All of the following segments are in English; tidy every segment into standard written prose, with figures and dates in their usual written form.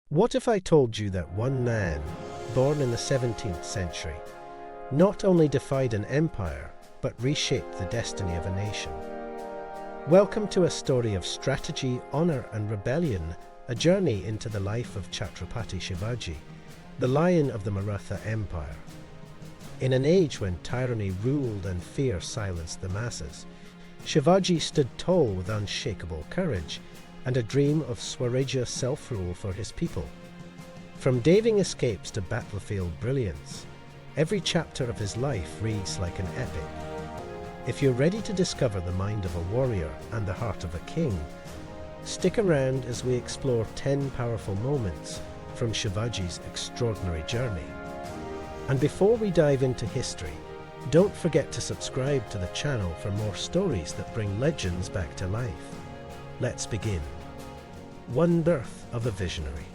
What if I told you that one man, born in the 17th century, not only defied an empire, but reshaped the destiny of a nation? Welcome to a story of strategy, honor, and rebellion, a journey into the life of Chhatrapati Shivaji, the lion of the Maratha Empire. In an age when tyranny ruled and fear silenced the masses, Shivaji stood tall with unshakable courage and a dream of Swarajya self-rule for his people. From daving escapes to battlefield brilliance, every chapter of his life reads like an epic. If you're ready to discover the mind of a warrior and the heart of a king, stick around as we explore 10 powerful moments from Shivaji's extraordinary journey. And before we dive into history, don't forget to subscribe to the channel for more stories that bring legends back to life. Let's begin. One birth of a visionary.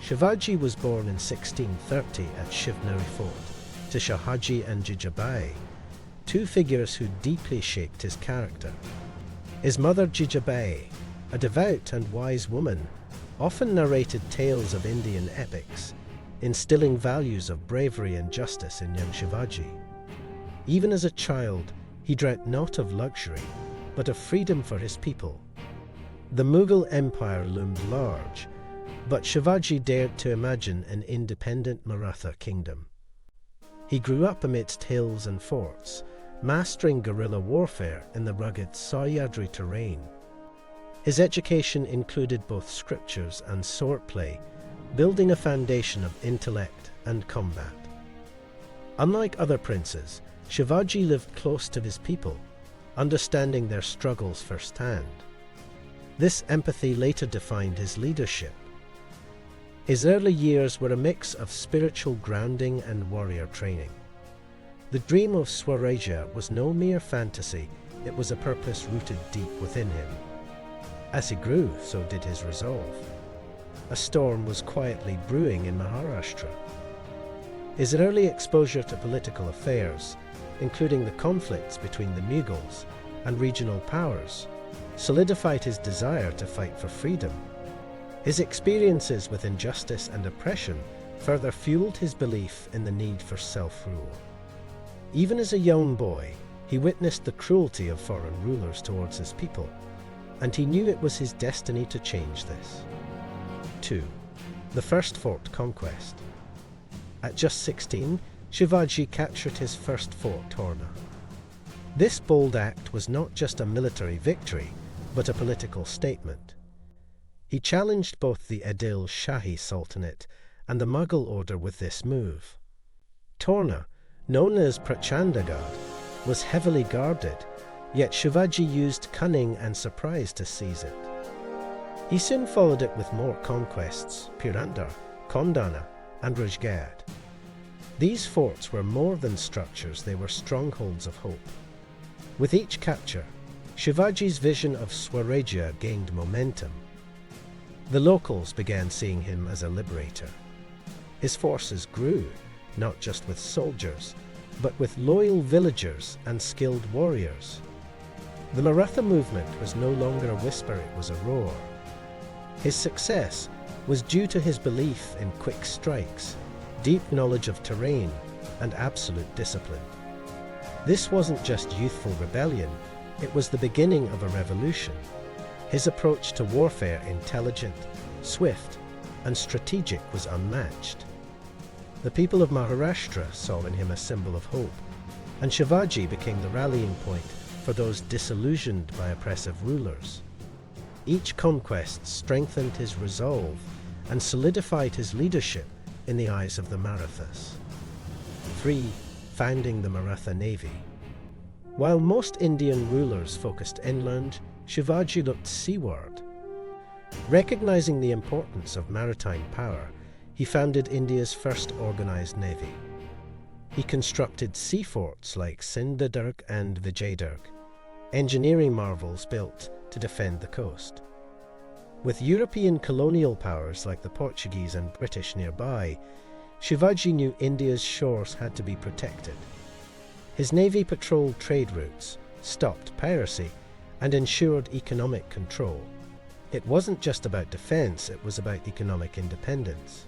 Shivaji was born in 1630 at Shivneri Fort to Shahaji and Jijabai, two figures who deeply shaped his character. His mother Jijabai, a devout and wise woman, often narrated tales of Indian epics, instilling values of bravery and justice in young Shivaji. Even as a child, he dreamt not of luxury, but of freedom for his people. The Mughal Empire loomed large, but Shivaji dared to imagine an independent Maratha kingdom. He grew up amidst hills and forts, mastering guerrilla warfare in the rugged Sahyadri terrain. His education included both scriptures and swordplay, building a foundation of intellect and combat. Unlike other princes, Shivaji lived close to his people, understanding their struggles firsthand. This empathy later defined his leadership. His early years were a mix of spiritual grounding and warrior training. The dream of Swarajya was no mere fantasy, it was a purpose rooted deep within him. As he grew, so did his resolve. A storm was quietly brewing in Maharashtra. His early exposure to political affairs, including the conflicts between the Mughals and regional powers, solidified his desire to fight for freedom. His experiences with injustice and oppression further fueled his belief in the need for self-rule. Even as a young boy, he witnessed the cruelty of foreign rulers towards his people, and he knew it was his destiny to change this. 2. The First Fort Conquest. At just 16, Shivaji captured his first fort, Torna. This bold act was not just a military victory, but a political statement. He challenged both the Adil Shahi Sultanate and the Mughal order with this move. Torna, known as Prachandagad, was heavily guarded, yet Shivaji used cunning and surprise to seize it. He soon followed it with more conquests, Purandar, Kondana, and Rajgad. These forts were more than structures, they were strongholds of hope. With each capture, Shivaji's vision of Swarajya gained momentum. The locals began seeing him as a liberator. His forces grew, not just with soldiers, but with loyal villagers and skilled warriors. The Maratha movement was no longer a whisper, it was a roar. His success was due to his belief in quick strikes, deep knowledge of terrain, and absolute discipline. This wasn't just youthful rebellion, it was the beginning of a revolution. His approach to warfare, intelligent, swift, and strategic, was unmatched. The people of Maharashtra saw in him a symbol of hope, and Shivaji became the rallying point for those disillusioned by oppressive rulers. Each conquest strengthened his resolve and solidified his leadership in the eyes of the Marathas. 3. Founding the Maratha Navy. While most Indian rulers focused inland, Shivaji looked seaward. Recognizing the importance of maritime power, he founded India's first organized navy. He constructed sea forts like Sindhudurg and Vijayadurg, engineering marvels built to defend the coast. With European colonial powers like the Portuguese and British nearby, Shivaji knew India's shores had to be protected. His navy patrolled trade routes, stopped piracy, and ensured economic control. It wasn't just about defense, it was about economic independence.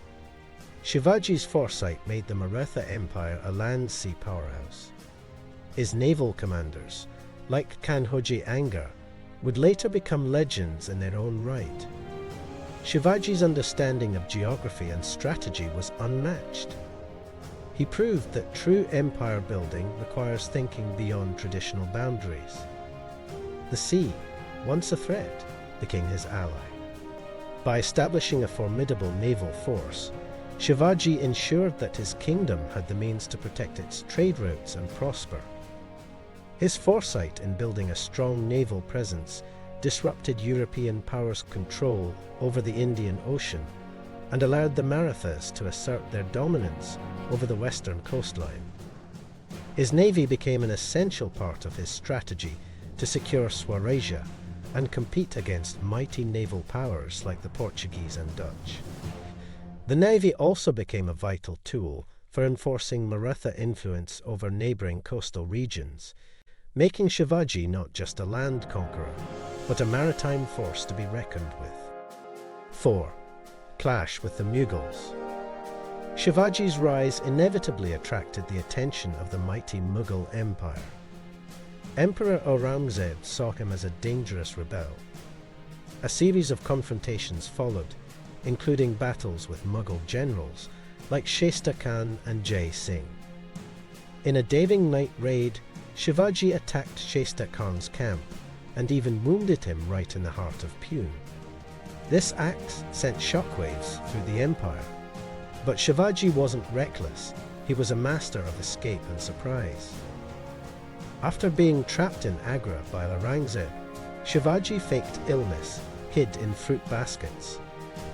Shivaji's foresight made the Maratha Empire a land-sea powerhouse. His naval commanders, like Kanhoji Angar, would later become legends in their own right. Shivaji's understanding of geography and strategy was unmatched. He proved that true empire building requires thinking beyond traditional boundaries. The sea, once a threat, became his ally. By establishing a formidable naval force, Shivaji ensured that his kingdom had the means to protect its trade routes and prosper. His foresight in building a strong naval presence disrupted European powers' control over the Indian Ocean and allowed the Marathas to assert their dominance over the western coastline. His navy became an essential part of his strategy to secure Swarajya and compete against mighty naval powers like the Portuguese and Dutch. The navy also became a vital tool for enforcing Maratha influence over neighboring coastal regions, making Shivaji not just a land conqueror, but a maritime force to be reckoned with. 4. Clash with the Mughals. Shivaji's rise inevitably attracted the attention of the mighty Mughal Empire. Emperor Aurangzeb saw him as a dangerous rebel. A series of confrontations followed, including battles with Mughal generals like Shaista Khan and Jai Singh. In a daring night raid, Shivaji attacked Shaista Khan's camp and even wounded him right in the heart of Pune. This act sent shockwaves through the empire. But Shivaji wasn't reckless. He was a master of escape and surprise. After being trapped in Agra by Aurangzeb, Shivaji faked illness, hid in fruit baskets,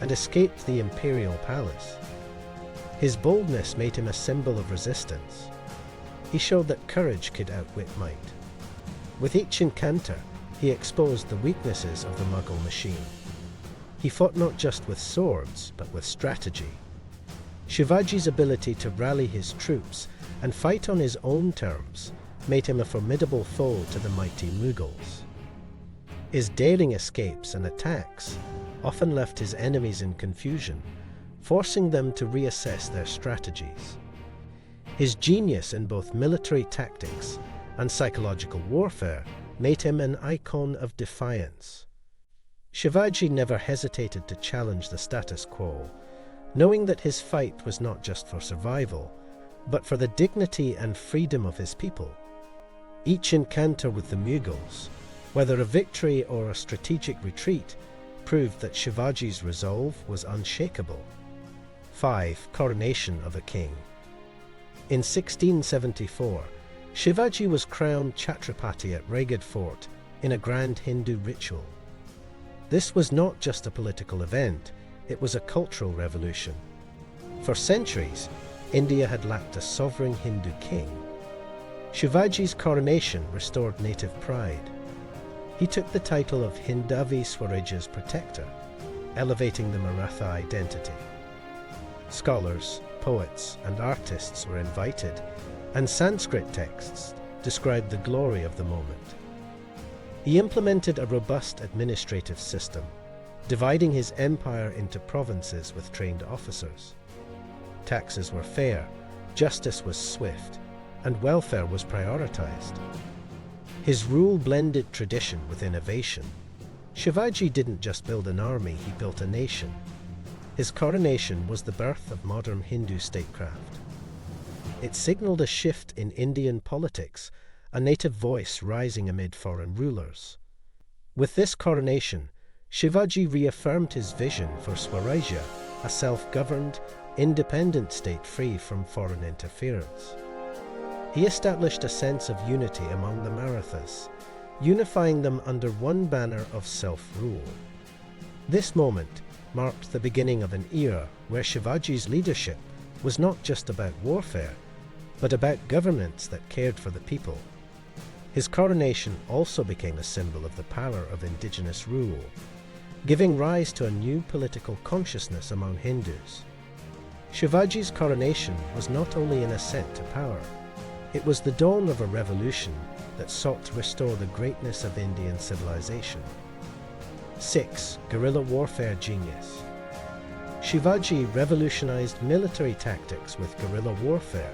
and escaped the imperial palace. His boldness made him a symbol of resistance. He showed that courage could outwit might. With each encounter, he exposed the weaknesses of the Mughal machine. He fought not just with swords, but with strategy. Shivaji's ability to rally his troops and fight on his own terms made him a formidable foe to the mighty Mughals. His daring escapes and attacks often left his enemies in confusion, forcing them to reassess their strategies. His genius in both military tactics and psychological warfare made him an icon of defiance. Shivaji never hesitated to challenge the status quo, knowing that his fight was not just for survival, but for the dignity and freedom of his people. Each encounter with the Mughals, whether a victory or a strategic retreat, proved that Shivaji's resolve was unshakable. 5. Coronation of a king. In 1674, Shivaji was crowned Chhatrapati at Raigad Fort in a grand Hindu ritual. This was not just a political event, it was a cultural revolution. For centuries, India had lacked a sovereign Hindu king. Shivaji's coronation restored native pride. He took the title of Hindavi Swarajya's protector, elevating the Maratha identity. Scholars, poets, and artists were invited, and Sanskrit texts described the glory of the moment. He implemented a robust administrative system, dividing his empire into provinces with trained officers. Taxes were fair, justice was swift, and welfare was prioritized. His rule blended tradition with innovation. Shivaji didn't just build an army, he built a nation. His coronation was the birth of modern Hindu statecraft. It signaled a shift in Indian politics, a native voice rising amid foreign rulers. With this coronation, Shivaji reaffirmed his vision for Swarajya, a self-governed, independent state free from foreign interference. He established a sense of unity among the Marathas, unifying them under one banner of self-rule. This moment marked the beginning of an era where Shivaji's leadership was not just about warfare, but about governance that cared for the people. His coronation also became a symbol of the power of indigenous rule, giving rise to a new political consciousness among Hindus. Shivaji's coronation was not only an ascent to power, it was the dawn of a revolution that sought to restore the greatness of Indian civilization. 6. Guerrilla warfare genius. Shivaji revolutionized military tactics with guerrilla warfare.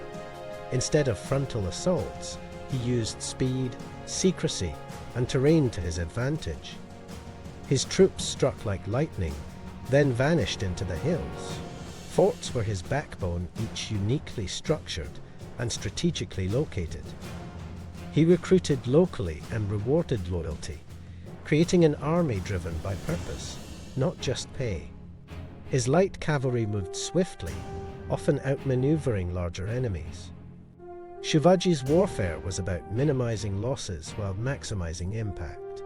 Instead of frontal assaults, he used speed, secrecy, and terrain to his advantage. His troops struck like lightning, then vanished into the hills. Forts were his backbone, each uniquely structured and strategically located. He recruited locally and rewarded loyalty, creating an army driven by purpose, not just pay. His light cavalry moved swiftly, often outmaneuvering larger enemies. Shivaji's warfare was about minimizing losses while maximizing impact.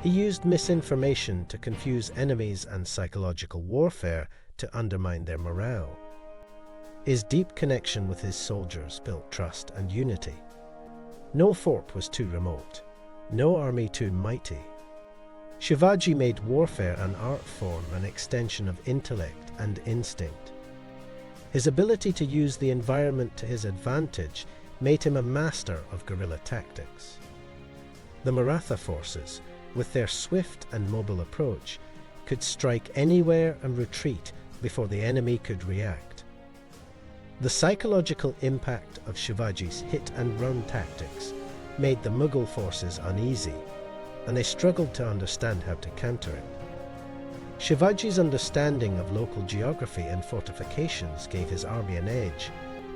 He used misinformation to confuse enemies and psychological warfare to undermine their morale. His deep connection with his soldiers built trust and unity. No fort was too remote, no army too mighty. Shivaji made warfare an art form, an extension of intellect and instinct. His ability to use the environment to his advantage made him a master of guerrilla tactics. The Maratha forces, with their swift and mobile approach, could strike anywhere and retreat before the enemy could react. The psychological impact of Shivaji's hit-and-run tactics made the Mughal forces uneasy, and they struggled to understand how to counter it. Shivaji's understanding of local geography and fortifications gave his army an edge,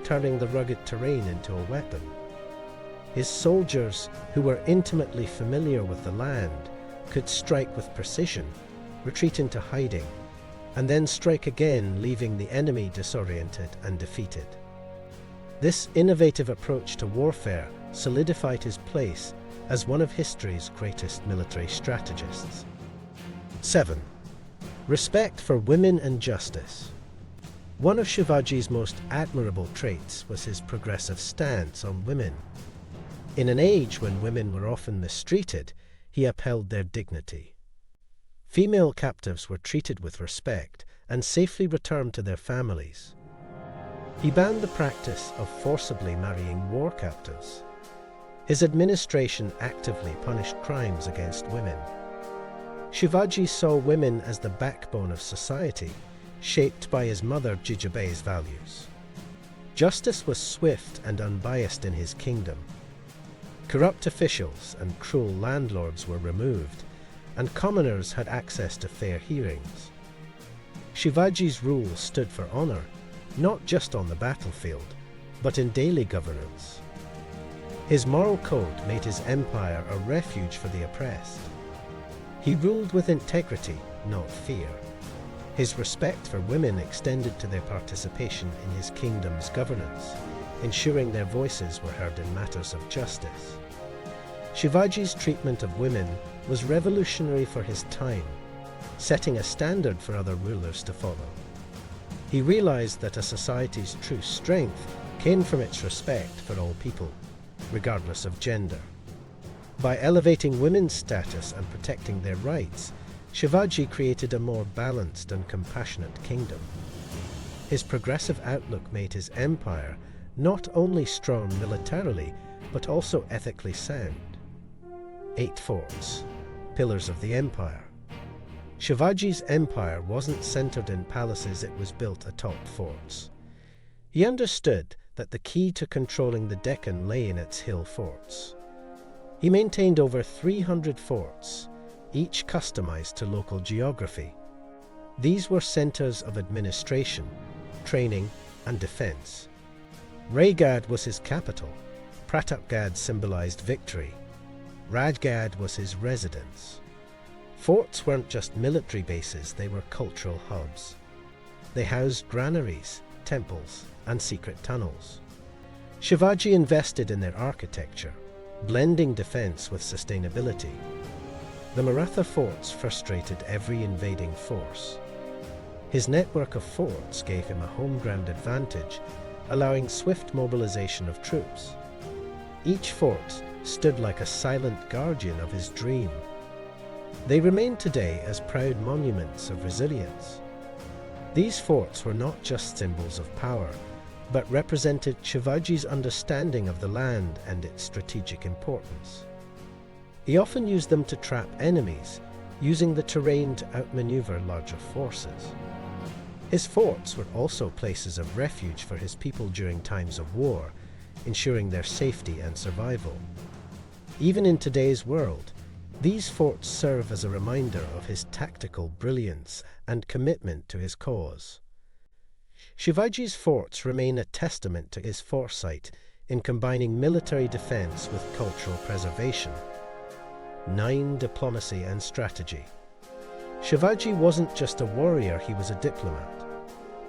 turning the rugged terrain into a weapon. His soldiers, who were intimately familiar with the land, could strike with precision, retreat into hiding, and then strike again, leaving the enemy disoriented and defeated. This innovative approach to warfare solidified his place as one of history's greatest military strategists. 7. Respect for women and justice. One of Shivaji's most admirable traits was his progressive stance on women. In an age when women were often mistreated, he upheld their dignity. Female captives were treated with respect and safely returned to their families. He banned the practice of forcibly marrying war captives. His administration actively punished crimes against women. Shivaji saw women as the backbone of society, shaped by his mother Jijabai's values. Justice was swift and unbiased in his kingdom. Corrupt officials and cruel landlords were removed, and commoners had access to fair hearings. Shivaji's rule stood for honor, not just on the battlefield, but in daily governance. His moral code made his empire a refuge for the oppressed. He ruled with integrity, not fear. His respect for women extended to their participation in his kingdom's governance, ensuring their voices were heard in matters of justice. Shivaji's treatment of women was revolutionary for his time, setting a standard for other rulers to follow. He realized that a society's true strength came from its respect for all people, regardless of gender. By elevating women's status and protecting their rights, Shivaji created a more balanced and compassionate kingdom. His progressive outlook made his empire not only strong militarily, but also ethically sound. 8 forts, pillars of the empire. Shivaji's empire wasn't centered in palaces, it was built atop forts. He understood that the key to controlling the Deccan lay in its hill forts. He maintained over 300 forts, each customized to local geography. These were centers of administration, training, and defense. Raigad was his capital, Pratapgad symbolized victory, Rajgad was his residence. Forts weren't just military bases, they were cultural hubs. They housed granaries, temples, and secret tunnels. Shivaji invested in their architecture, blending defense with sustainability. The Maratha forts frustrated every invading force. His network of forts gave him a home ground advantage, allowing swift mobilization of troops. Each fort stood like a silent guardian of his dream. They remain today as proud monuments of resilience. These forts were not just symbols of power, but represented Shivaji's understanding of the land and its strategic importance. He often used them to trap enemies, using the terrain to outmaneuver larger forces. His forts were also places of refuge for his people during times of war, ensuring their safety and survival. Even in today's world, these forts serve as a reminder of his tactical brilliance and commitment to his cause. Shivaji's forts remain a testament to his foresight in combining military defense with cultural preservation. 9. Diplomacy and strategy. Shivaji wasn't just a warrior, he was a diplomat.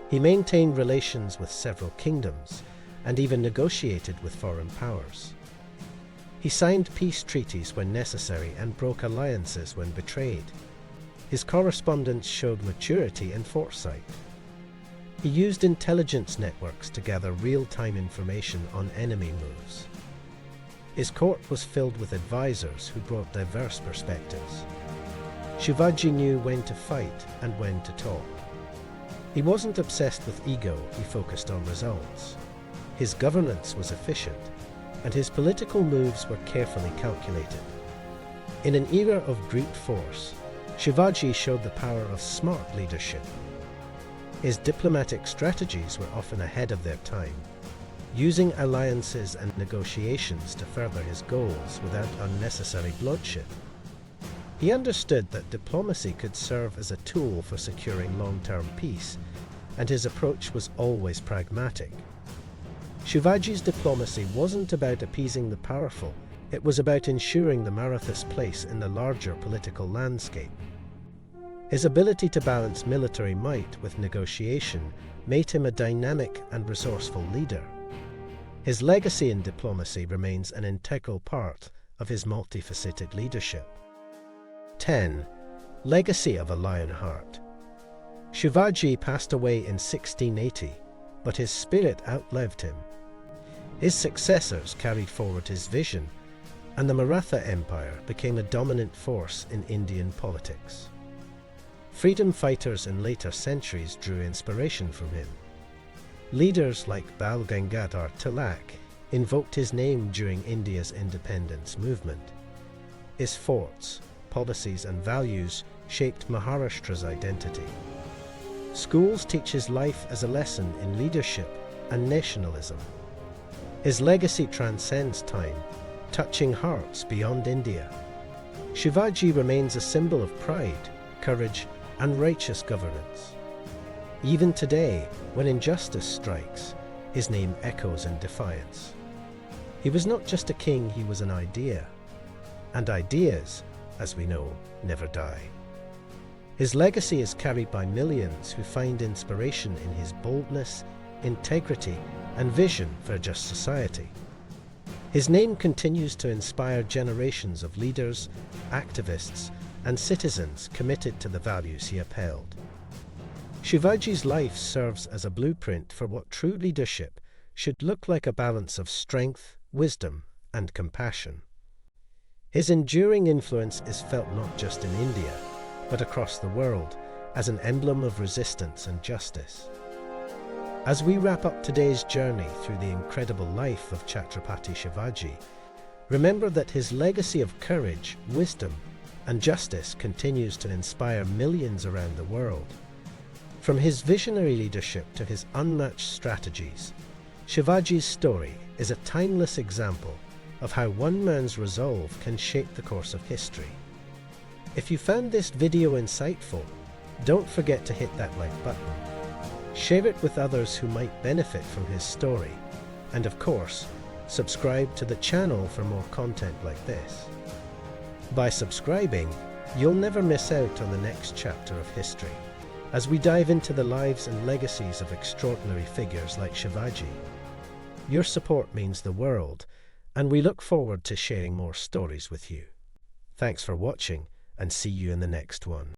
He maintained relations with several kingdoms and even negotiated with foreign powers. He signed peace treaties when necessary and broke alliances when betrayed. His correspondence showed maturity and foresight. He used intelligence networks to gather real-time information on enemy moves. His court was filled with advisors who brought diverse perspectives. Shivaji knew when to fight and when to talk. He wasn't obsessed with ego, he focused on results. His governance was efficient, and his political moves were carefully calculated. In an era of brute force, Shivaji showed the power of smart leadership. His diplomatic strategies were often ahead of their time, using alliances and negotiations to further his goals without unnecessary bloodshed. He understood that diplomacy could serve as a tool for securing long-term peace, and his approach was always pragmatic. Shivaji's diplomacy wasn't about appeasing the powerful, it was about ensuring the Marathas' place in the larger political landscape. His ability to balance military might with negotiation made him a dynamic and resourceful leader. His legacy in diplomacy remains an integral part of his multifaceted leadership. 10. Legacy of a Lion Heart. Shivaji passed away in 1680, but his spirit outlived him. His successors carried forward his vision, and the Maratha Empire became a dominant force in Indian politics. Freedom fighters in later centuries drew inspiration from him. Leaders like Bal Gangadhar Tilak invoked his name during India's independence movement. His forts, policies and values shaped Maharashtra's identity. Schools teach his life as a lesson in leadership and nationalism. His legacy transcends time, touching hearts beyond India. Shivaji remains a symbol of pride, courage, and righteous governance. Even today, when injustice strikes, his name echoes in defiance. He was not just a king, he was an idea. And ideas, as we know, never die. His legacy is carried by millions who find inspiration in his boldness, integrity, and vision for a just society. His name continues to inspire generations of leaders, activists, and citizens committed to the values he upheld. Shivaji's life serves as a blueprint for what true leadership should look like: a balance of strength, wisdom, and compassion. His enduring influence is felt not just in India, but across the world as an emblem of resistance and justice. As we wrap up today's journey through the incredible life of Chhatrapati Shivaji, remember that his legacy of courage, wisdom, and justice continues to inspire millions around the world. From his visionary leadership to his unmatched strategies, Shivaji's story is a timeless example of how one man's resolve can shape the course of history. If you found this video insightful, don't forget to hit that like button. Share it with others who might benefit from his story, and of course, subscribe to the channel for more content like this. By subscribing, you'll never miss out on the next chapter of history, as we dive into the lives and legacies of extraordinary figures like Shivaji. Your support means the world, and we look forward to sharing more stories with you. Thanks for watching, and see you in the next one.